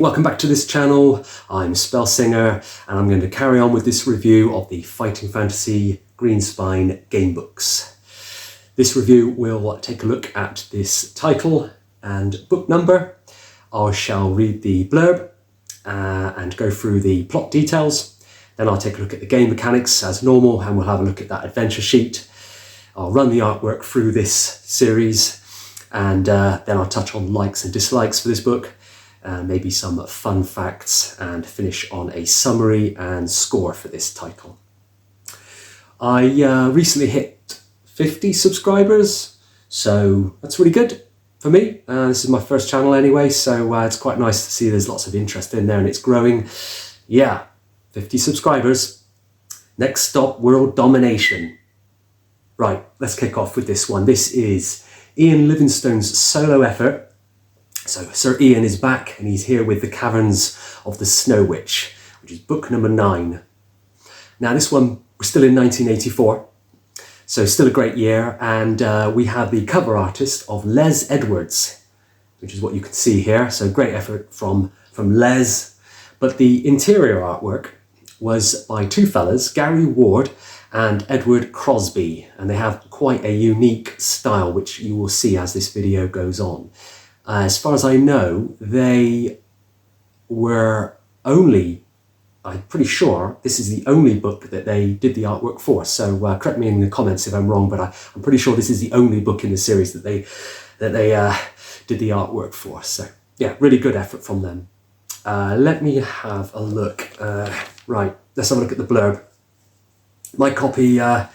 welcome back to this channel. I'm Spellsinger and I'm going to carry on with this review of the Fighting Fantasy Greenspine Gamebooks. This review will take a look at this title and book number. I shall read the blurb and go through the plot details. Then I'll take a look at the game mechanics as normal and we'll have a look at that adventure sheet. I'll run the artwork through this series and then I'll touch on likes and dislikes for this book. Maybe some fun facts and finish on a summary and score for this title. I recently hit 50 subscribers, so that's really good for me. This is my first channel anyway, so it's quite nice to see there's lots of interest in there and it's growing. Yeah, 50 subscribers. Next stop, world domination. Right, let's kick off with this one. This is Ian Livingstone's solo effort. So Sir Ian is back and he's here with the Caverns of the Snow Witch, which is book number 9. Now this one, we're still in 1984, so still a great year, and we have the cover artist of Les Edwards, which is what you can see here, so great effort from Les. But the interior artwork was by two fellas, Gary Ward and Edward Crosby, and they have quite a unique style, which you will see as this video goes on. As far as I know, they were only, I'm pretty sure, this is the only book that they did the artwork for. So correct me in the comments if I'm wrong, but I'm pretty sure this is the only book in the series that they did the artwork for. So yeah, really good effort from them. Let me have a look. Right, let's have a look at the blurb. My copy, I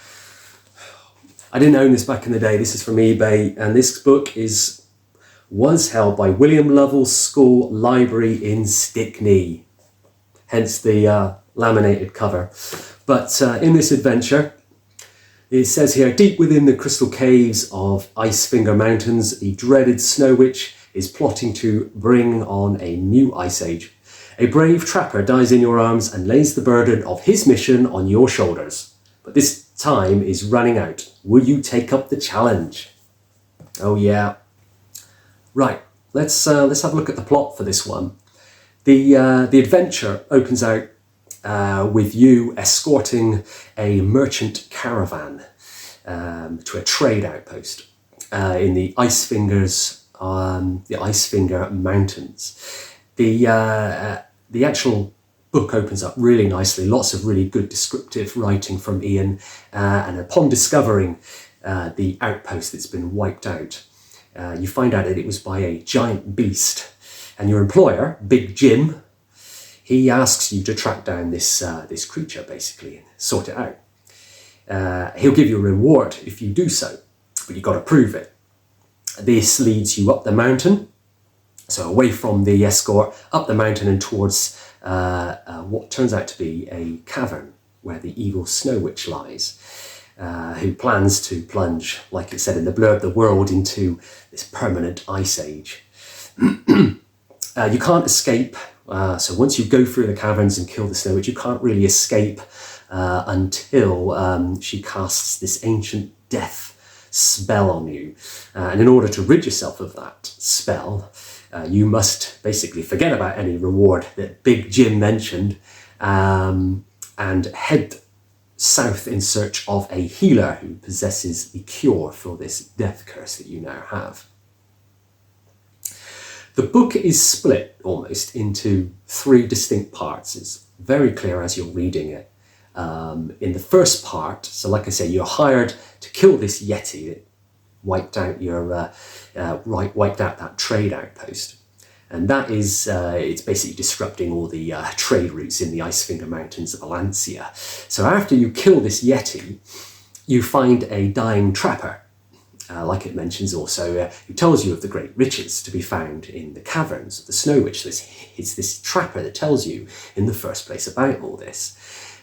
didn't own this back in the day. This is from eBay, and this book was held by William Lovell's School Library in Stickney, hence the laminated cover. But in this adventure, it says here, deep within the crystal caves of Icefinger Mountains, the dreaded Snow Witch is plotting to bring on a new ice age. A brave trapper dies in your arms and lays the burden of his mission on your shoulders. But this time is running out. Will you take up the challenge? Oh yeah. Right, let's have a look at the plot for this one. The adventure opens out with you escorting a merchant caravan to a trade outpost in the Icefinger Mountains. The actual book opens up really nicely, lots of really good descriptive writing from Ian, and upon discovering the outpost that's been wiped out, you find out that it was by a giant beast, and your employer, Big Jim, he asks you to track down this creature basically and sort it out. He'll give you a reward if you do so, but you've got to prove it. This leads you up the mountain, so away from the escort, up the mountain and towards what turns out to be a cavern where the evil Snow Witch lies. Who plans to plunge, like it said in the blurb, the world into this permanent ice age. You can't escape, so once you go through the caverns and kill the Snow Witch, you can't really escape until she casts this ancient death spell on you. And in order to rid yourself of that spell, you must basically forget about any reward that Big Jim mentioned and head south in search of a healer who possesses the cure for this death curse that you now have. The book is split almost into 3 distinct parts. It's very clear as you're reading it. In the first part, so like I say, you're hired to kill this Yeti that wiped out that trade outpost. And that is, it's basically disrupting all the trade routes in the Icefinger Mountains of Allansia. So after you kill this Yeti, you find a dying trapper, like it mentions also, who tells you of the great riches to be found in the caverns of the Snow Witch. It's this trapper that tells you in the first place about all this.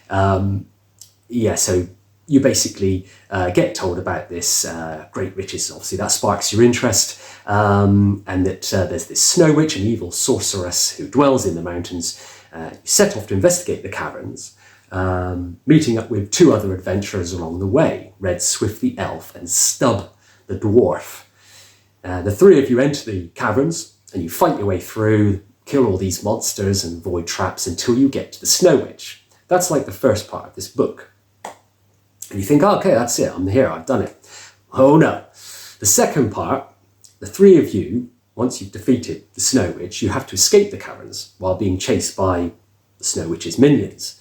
So you basically get told about this great riches. Obviously that sparks your interest, and that there's this Snow Witch, an evil sorceress who dwells in the mountains. You set off to investigate the caverns, meeting up with 2 other adventurers along the way, Red Swift the elf and Stub the dwarf. The 3 of you enter the caverns and you fight your way through kill all these monsters and avoid traps until you get to the Snow Witch. That's like the first part of this book. And you think, oh, okay, that's it, I'm here, I've done it. Oh no. The second part, the three of you, once you've defeated the Snow Witch, you have to escape the caverns while being chased by the Snow Witch's minions.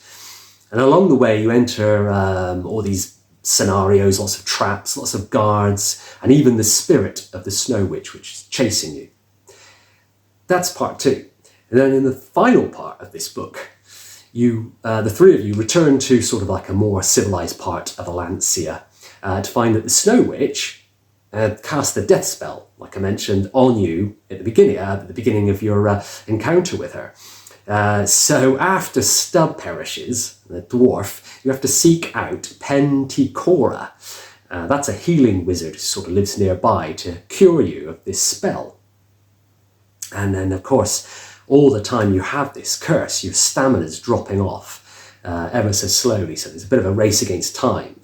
And along the way, you enter all these scenarios, lots of traps, lots of guards, and even the spirit of the Snow Witch, which is chasing you. That's part two. And then in the final part of this book, the three of you return to sort of like a more civilized part of Allansia to find that the Snow Witch cast the death spell, like I mentioned, on you at the beginning of your encounter with her. So after Stub perishes, the dwarf, you have to seek out Penticora. That's a healing wizard who sort of lives nearby to cure you of this spell. And then, of course, all the time you have this curse, your stamina's dropping off ever so slowly. So there's a bit of a race against time.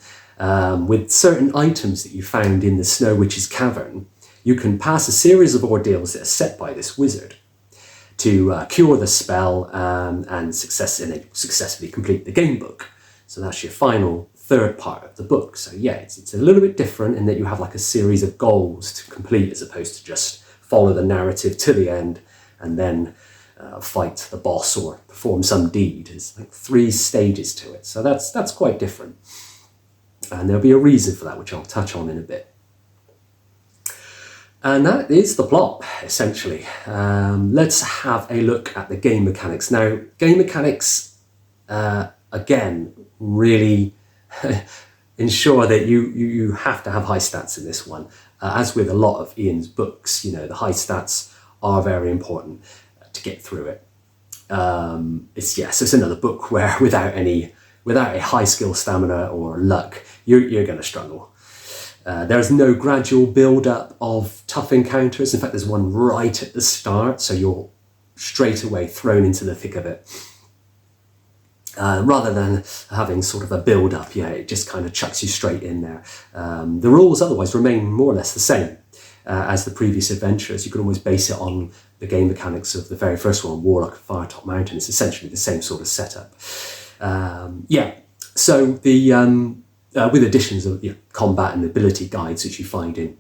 With certain items that you found in the Snow Witch's cavern, you can pass a series of ordeals that are set by this wizard to cure the spell and successfully complete the Gamebook. So that's your final third part of the book. So yeah, it's a little bit different in that you have like a series of goals to complete as opposed to just follow the narrative to the end and then fight the boss or perform some deed. There's like 3 stages to it. So that's quite different. And there'll be a reason for that, which I'll touch on in a bit. And that is the plot, essentially. Let's have a look at the game mechanics. Now, game mechanics, again, really ensure that you have to have high stats in this one. As with a lot of Ian's books, you know, the high stats are very important to get through it. It's another book where without a high skill stamina or luck, you're going to struggle. There's no gradual build-up of tough encounters. In fact, there's one right at the start, so you're straight away thrown into the thick of it. Rather than having sort of a build-up, it just kind of chucks you straight in there. The rules otherwise remain more or less the same as the previous adventures. You can always base it on the game mechanics of the very first one, Warlock of Firetop Mountain. It's essentially the same sort of setup. So the with additions of combat and ability guides which you find in,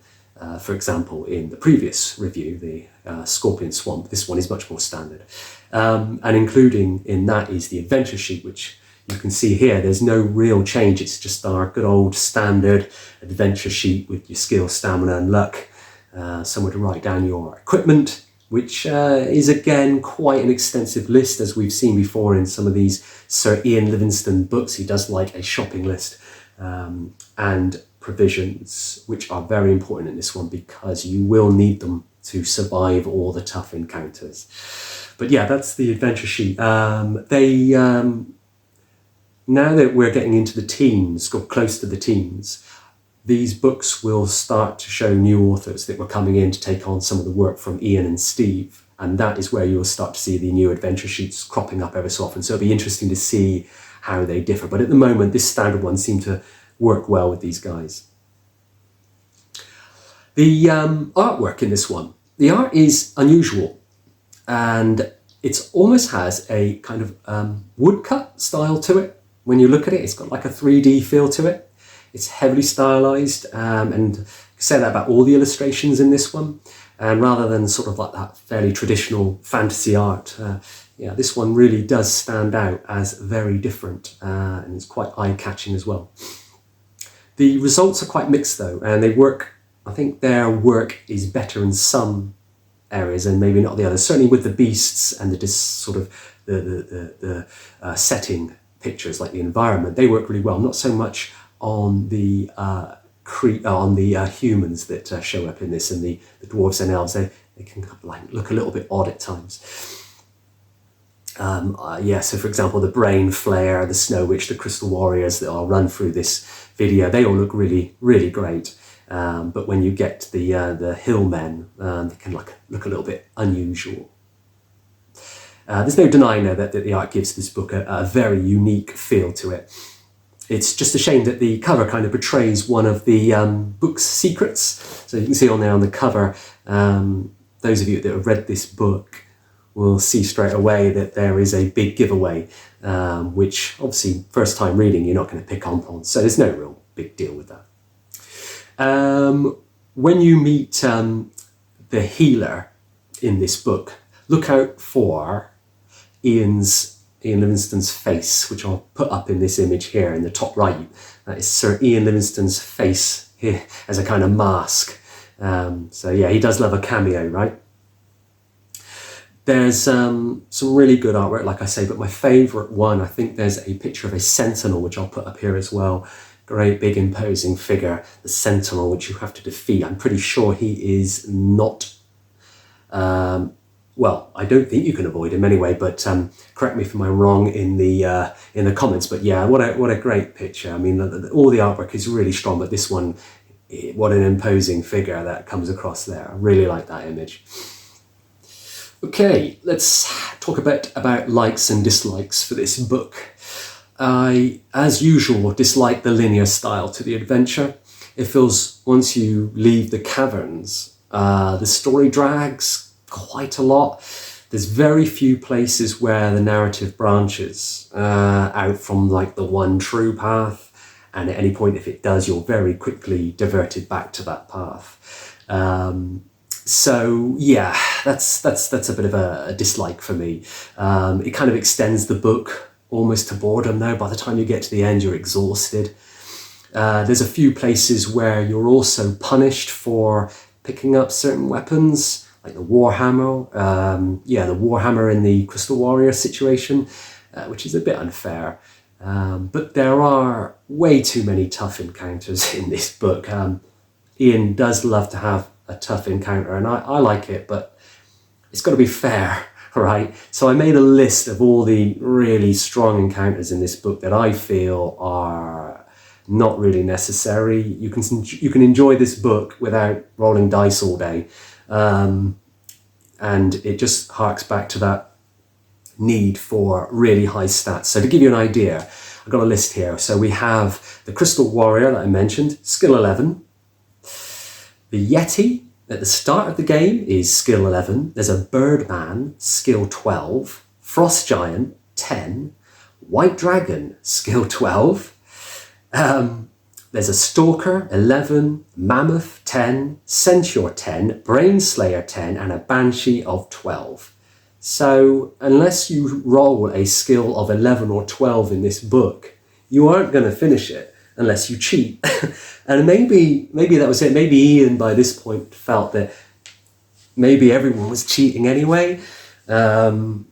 for example, in the previous review, the Scorpion Swamp. This one is much more standard, and including in that is the adventure sheet, which you can see here. There's no real change. It's just our good old standard adventure sheet with your skill, stamina, and luck. Somewhere to write down your equipment, which is again quite an extensive list, as we've seen before in some of these Sir Ian Livingstone books. He does like a shopping list, and provisions, which are very important in this one because you will need them to survive all the tough encounters. But yeah, that's the adventure sheet. Now that we're getting into the teens, or close to the teens, these books will start to show new authors that were coming in to take on some of the work from Ian and Steve. And that is where you'll start to see the new adventure sheets cropping up ever so often. So it'll be interesting to see how they differ. But at the moment, this standard one seemed to work well with these guys. The artwork in this one, the art is unusual. And it almost has a kind of woodcut style to it. When you look at it, it's got like a 3D feel to it. It's heavily stylized, and I say that about all the illustrations in this one. And rather than sort of like that fairly traditional fantasy art, this one really does stand out as very different, and it's quite eye-catching as well. The results are quite mixed though, and they work. I think their work is better in some areas and maybe not the others. Certainly with the beasts and the setting pictures, like the environment, they work really well. Not so much on the humans that show up in this, and the dwarves and elves. They can like look a little bit odd at times. So for example, the Brain Flare, the Snow Witch, the Crystal Warriors that I'll run through this video, they all look really, really great. But when you get to the Hillmen, they can look a little bit unusual. There's no denying that the art gives this book a very unique feel to it. It's just a shame that the cover kind of betrays one of the book's secrets. So you can see on there on the cover, those of you that have read this book will see straight away that there is a big giveaway, which obviously first time reading you're not going to pick up on, so there's no real big deal with that. When you meet the healer in this book, look out for Ian Livingstone's face, which I'll put up in this image here in the top right. That is Sir Ian Livingstone's face here as a kind of mask. So yeah, he does love a cameo, right? There's some really good artwork, like I say, but my favourite one, I think there's a picture of a sentinel, which I'll put up here as well. Great big imposing figure, the sentinel, which you have to defeat. I'm pretty sure he is not, well, I don't think you can avoid him anyway, but correct me if I'm wrong in the comments. But yeah, what a great picture. I mean, all the artwork is really strong, but this one, what an imposing figure that comes across there. I really like that image. Okay, let's talk a bit about likes and dislikes for this book. I, as usual, dislike the linear style to the adventure. It feels, once you leave the caverns, the story drags quite a lot. There's very few places where the narrative branches out from like the one true path, and at any point if it does, you're very quickly diverted back to that path. So yeah, that's a bit of a dislike for me. It kind of extends the book almost to boredom though. By the time you get to the end, you're exhausted. There's a few places where you're also punished for picking up certain weapons, like the Warhammer. The Warhammer in the Crystal Warrior situation, which is a bit unfair. But there are way too many tough encounters in this book. Ian does love to have a tough encounter, and I like it, but it's got to be fair. Right, so I made a list of all the really strong encounters in this book that I feel are not really necessary. You can enjoy this book without rolling dice all day, and it just harks back to that need for really high stats. So to give you an idea, I've got a list here. So we have the Crystal Warrior that I mentioned, skill 11. The Yeti at the start of the game is skill 11. There's a Birdman, skill 12. Frost Giant, 10. White Dragon, skill 12. There's a Stalker, 11. Mammoth, 10. Centaur, 10. Brainslayer, 10. And a Banshee of 12. So unless you roll a skill of 11 or 12 in this book, you aren't going to finish it unless you cheat. And maybe that was it. Maybe Ian by this point felt that maybe everyone was cheating anyway. And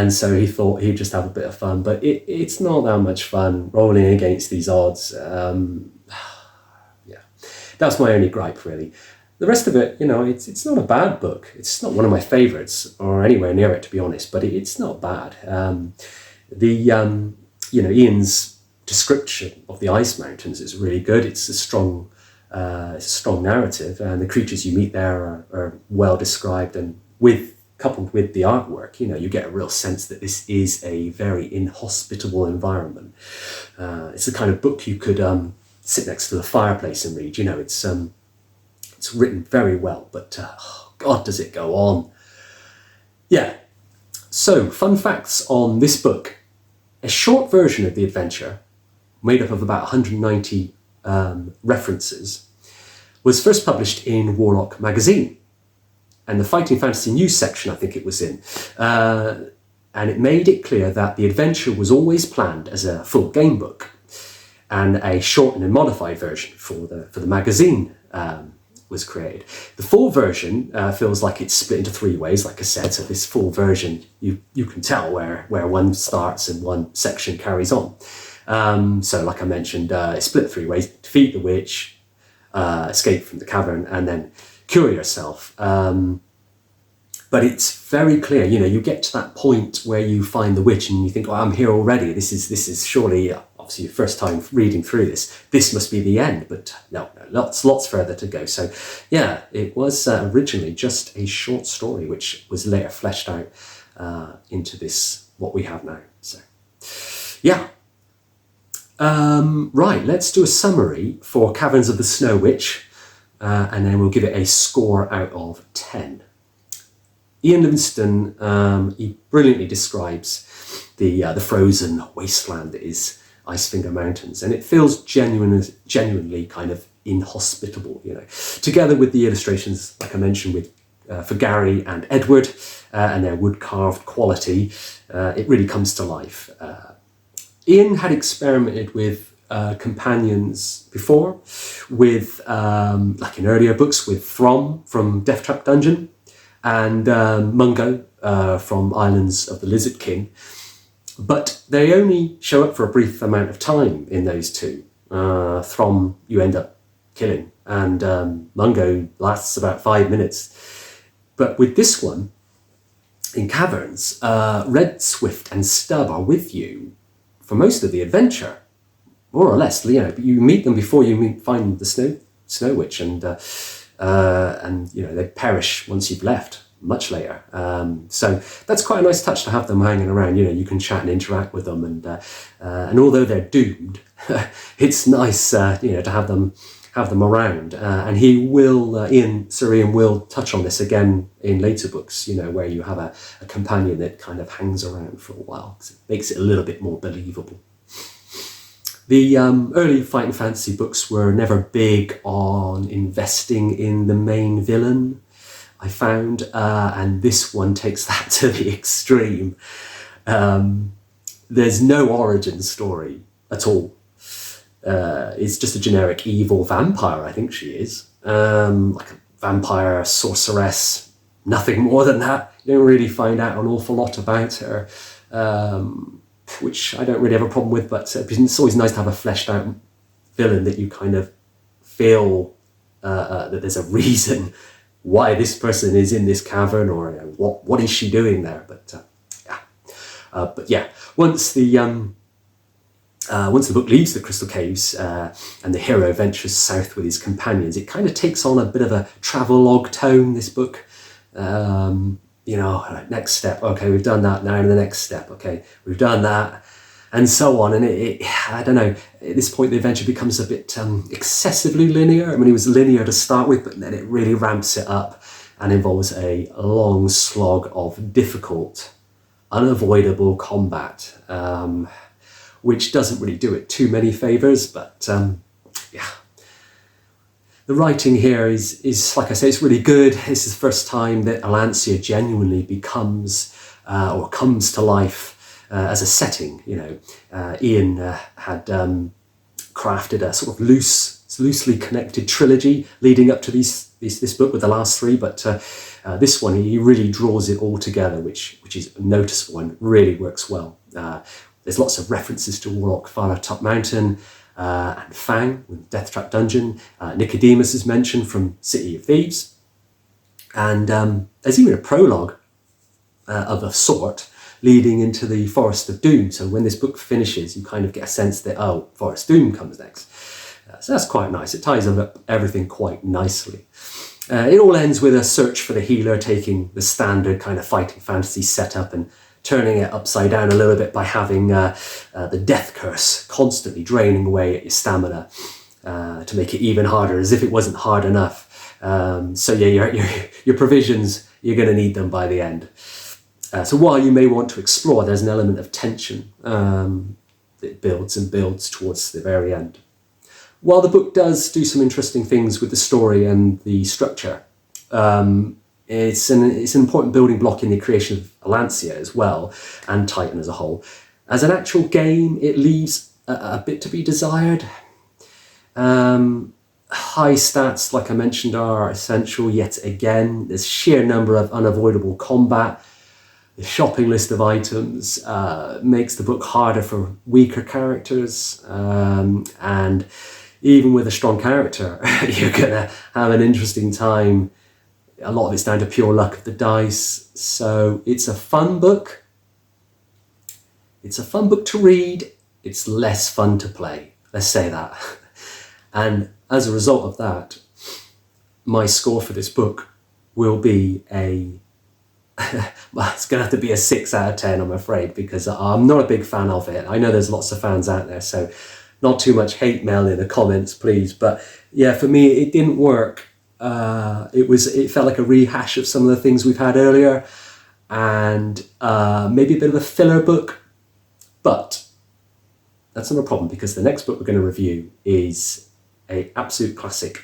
so he thought he'd just have a bit of fun. But it's not that much fun rolling against these odds. Yeah, that's my only gripe, really. The rest of it, it's not a bad book. It's not one of my favourites or anywhere near it, to be honest, but it's not bad. Ian's description of the Ice Mountains is really good. It's a strong narrative, and the creatures you meet there are well described, and coupled with the artwork, you get a real sense that this is a very inhospitable environment. It's the kind of book you could sit next to the fireplace and read. It's written very well, but God, does it go on. Yeah. So, fun facts on this book. A short version of the adventure, made up of about 190 references, was first published in Warlock magazine, and the Fighting Fantasy News section, I think it was in. And it made it clear that the adventure was always planned as a full game book, and a shortened and modified version for the magazine was created. The full version feels like it's split into 3 ways, like I said. So this full version, you can tell where one starts and one section carries on. So like I mentioned, it's split 3 ways: defeat the witch, escape from the cavern, and then cure yourself. But it's very clear, you get to that point where you find the witch and you think, oh, I'm here already. This is surely, obviously your first time reading through this. This must be the end, but no, lots further to go. So yeah, it was originally just a short story, which was later fleshed out into this, what we have now. So yeah. Right, let's do a summary for Caverns of the Snow Witch, and then we'll give it a score out of 10. Ian Livingstone, he brilliantly describes the frozen wasteland that is Icefinger Mountains, and it feels genuinely kind of inhospitable, you know. Together with the illustrations, like I mentioned, with for Gary and Edward, and their wood-carved quality, it really comes to life. Ian had experimented with companions before, with like in earlier books, with Throm from Death Trap Dungeon, and Mungo from Islands of the Lizard King. But they only show up for a brief amount of time in those two. Throm you end up killing, and Mungo lasts about 5 minutes. But with this one, in Caverns, Red, Swift and Stub are with you for most of the adventure, more or less. You know, you meet them before you find the Snow Witch, and you know, they perish once you've left, much later. So that's quite a nice touch to have them hanging around. You know, you can chat and interact with them, and although they're doomed, it's nice, you know, to have them around. And he will, Sir Ian will touch on this again in later books, you know, where you have a companion that kind of hangs around for a while, because it makes it a little bit more believable. The early Fighting Fantasy books were never big on investing in the main villain, I found, and this one takes that to the extreme. There's no origin story at all. It's just a generic evil vampire, I think she is. Like a vampire sorceress, nothing more than that. You don't really find out an awful lot about her, which I don't really have a problem with, but it's always nice to have a fleshed out villain that you kind of feel that there's a reason why this person is in this cavern, or you know, what is she doing there. But yeah, once the book leaves the Crystal Caves and the hero ventures south with his companions, it kind of takes on a bit of a travelogue tone, this book. You know, next step, okay, we've done that, now to the next step, okay, we've done that, and so on. And I don't know, at this point the adventure becomes a bit excessively linear. I mean, it was linear to start with, but then it really ramps it up and involves a long slog of difficult, unavoidable combat, which doesn't really do it too many favours, but yeah. The writing here is like I say, it's really good. This is the first time that Allansia genuinely becomes or comes to life as a setting. You know, Ian had crafted a sort of loosely connected trilogy leading up to this book with the last three, but this one he really draws it all together, which is noticeable and really works well. There's lots of references to Warlock Fala Top Mountain, and Fang with Death Trap Dungeon. Nicodemus is mentioned from City of Thieves. And there's even a prologue of a sort leading into the Forest of Doom. So when this book finishes, you kind of get a sense that, oh, Forest of Doom comes next. So that's quite nice. It ties up everything quite nicely. It all ends with a search for the healer, taking the standard kind of Fighting Fantasy setup and turning it upside down a little bit by having the death curse constantly draining away at your stamina to make it even harder, as if it wasn't hard enough. So yeah, your provisions, you're going to need them by the end. So while you may want to explore, there's an element of tension that builds and builds towards the very end. While the book does do some interesting things with the story and the structure, it's an important building block in the creation of Allansia as well, and Titan as a whole. As an actual game, it leaves a bit to be desired. High stats, like I mentioned, are essential yet again. There's sheer number of unavoidable combat. The shopping list of items makes the book harder for weaker characters, and even with a strong character, you're gonna have an interesting time. A lot of it's down to pure luck of the dice. So it's a fun book. It's a fun book to read. It's less fun to play. Let's say that. And as a result of that, my score for this book will be well, it's going to have to be a 6 out of 10, I'm afraid, because I'm not a big fan of it. I know there's lots of fans out there, so not too much hate mail in the comments, please. But yeah, for me, it didn't work It felt like a rehash of some of the things we've had earlier, and maybe a bit of a filler book, but that's not a problem because the next book we're going to review is an absolute classic.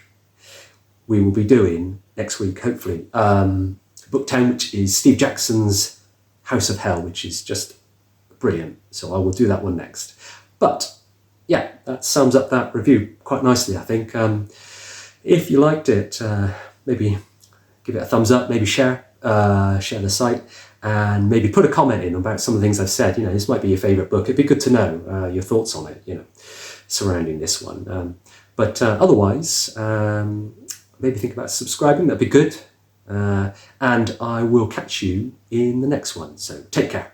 We will be doing next week, hopefully, book 10, which is Steve Jackson's House of Hell, which is just brilliant. So I will do that one next. But yeah, that sums up that review quite nicely, I think. If you liked it, maybe give it a thumbs up, maybe share the site, and maybe put a comment in about some of the things I've said. This might be your favourite book. It'd be good to know your thoughts on it, surrounding this one. But otherwise, maybe think about subscribing. That'd be good. And I will catch you in the next one. So take care.